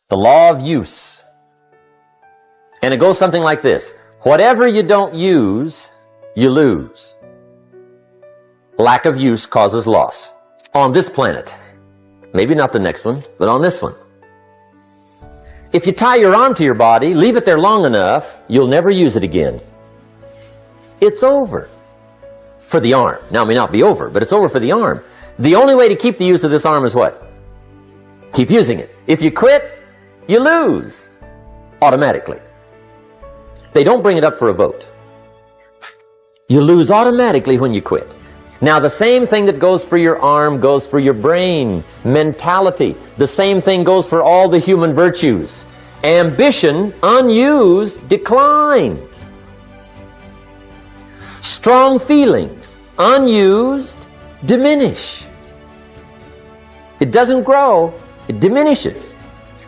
The law of use. And it goes something like this. Whatever you don't use, you lose. Lack of use causes loss. On this planet. Maybe not the next one, but on this one. If you tie your arm to your body, leave it there long enough, you'll never use it again. It's over. For the arm. Now, it may not be over, but it's over for the arm. The only way to keep the use of this arm is what? Keep using it. If you quit, you lose. Automatically. They don't bring it up for a vote. You lose automatically when you quit. Now, the same thing that goes for your arm goes for your brain, mentality. The same thing goes for all the human virtues. Ambition, unused, declines. Strong feelings, unused, diminish. It doesn't grow, it diminishes.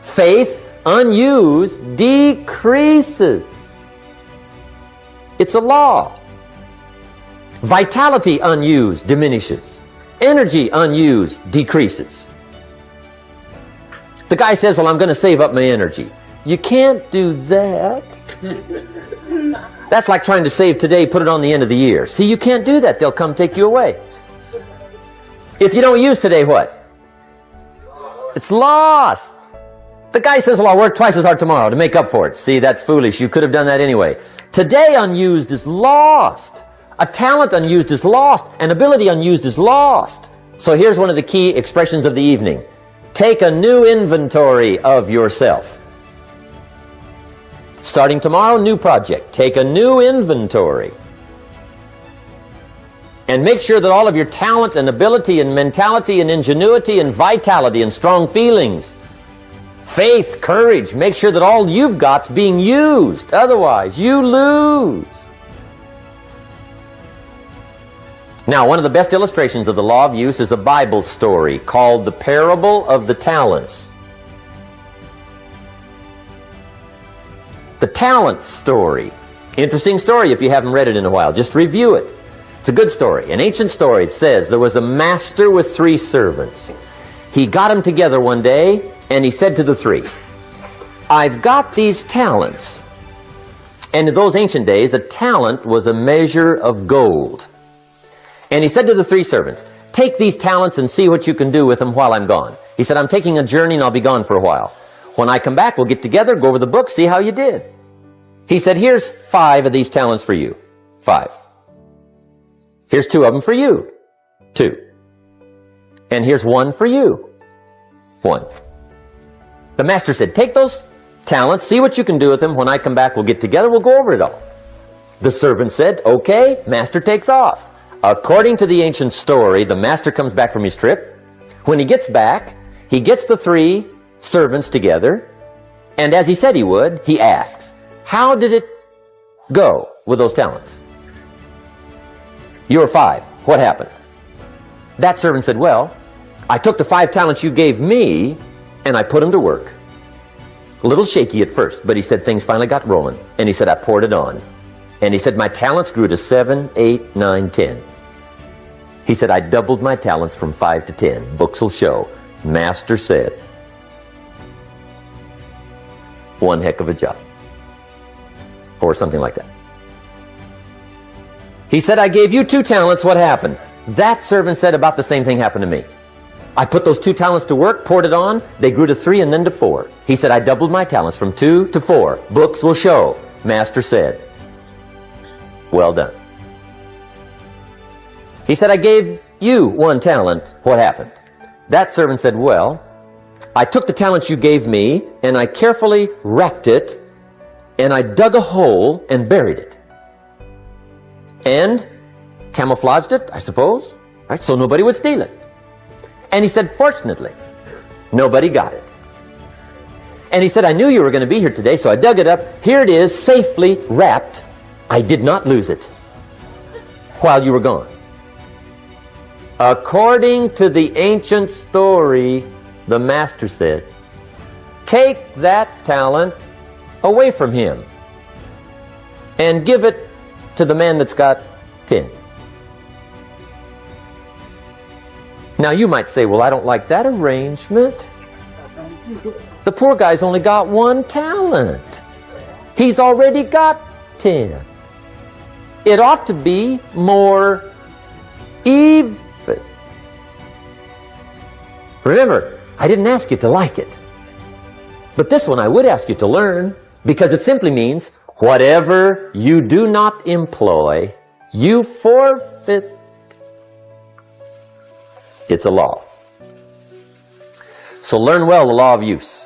Faith, unused, decreases. It's a law. Vitality, unused, diminishes. Energy, unused, decreases. The guy says, well, I'm going to save up my energy. You can't do that. That's like trying to save today, put it on the end of the year. See, you can't do that. They'll come take you away. If you don't use today, what? It's lost. The guy says, well, I'll work twice as hard tomorrow to make up for it. See, that's foolish. You could have done that anyway. Today unused is lost. A talent unused is lost. An ability unused is lost. So here's one of the key expressions of the evening. Take a new inventory of yourself. Starting tomorrow, new project. Take a new inventory. And make sure that all of your talent and ability and mentality and ingenuity and vitality and strong feelings, faith, courage, make sure that all you've got's being used. Otherwise, you lose. Now, one of the best illustrations of the law of use is a Bible story called the Parable of the Talents. The talent story. Interesting story if you haven't read it in a while. Just review it. It's a good story. An ancient story. It says there was a master with 3 servants. He got them together one day and he said to the 3, I've got these talents. And in those ancient days, a talent was a measure of gold. And he said to the 3 servants, take these talents and see what you can do with them while I'm gone. He said, I'm taking a journey and I'll be gone for a while. When I come back, we'll get together, go over the book, see how you did. He said, here's 5 of these talents for you. 5. Here's 2 of them for you. 2. And here's 1 for you. 1. The master said, take those talents, see what you can do with them. When I come back, we'll get together, we'll go over it all. The servant said, okay, master takes off. According to the ancient story, the master comes back from his trip. When he gets back, he gets the 3 servants together, and as he said he would, he asks, how did it go with those talents? You were 5. What happened? That servant said, well, I took the 5 talents you gave me and I put them to work. A little shaky at first, but he said things finally got rolling. And he said, I poured it on. And he said, my talents grew to 7, 8, 9, 10. He said, I doubled my talents from 5 to 10. Books will show. Master said, one heck of a job. Or something like that. He said, I gave you 2 talents. What happened? That servant said about the same thing happened to me. I put those 2 talents to work, poured it on. They grew to 3 and then to 4. He said, I doubled my talents from 2 to 4. Books will show. Master said, well done. He said, I gave you 1 talent. What happened? That servant said, well, I took the talent you gave me and I carefully wrapped it and I dug a hole and buried it. And camouflaged it, I suppose, right? So nobody would steal it. And he said, fortunately, nobody got it. And he said, I knew you were going to be here today, so I dug it up. Here it is, safely wrapped. I did not lose it while you were gone. According to the ancient story, the master said, take that talent away from him and give it to the man that's got 10. Now you might say, well, I don't like that arrangement. The poor guy's only got 1 talent. He's already got 10. It ought to be more even. Remember, I didn't ask you to like it. But this one I would ask you to learn, because it simply means whatever you do not employ, you forfeit. It's a law. So learn well the law of use.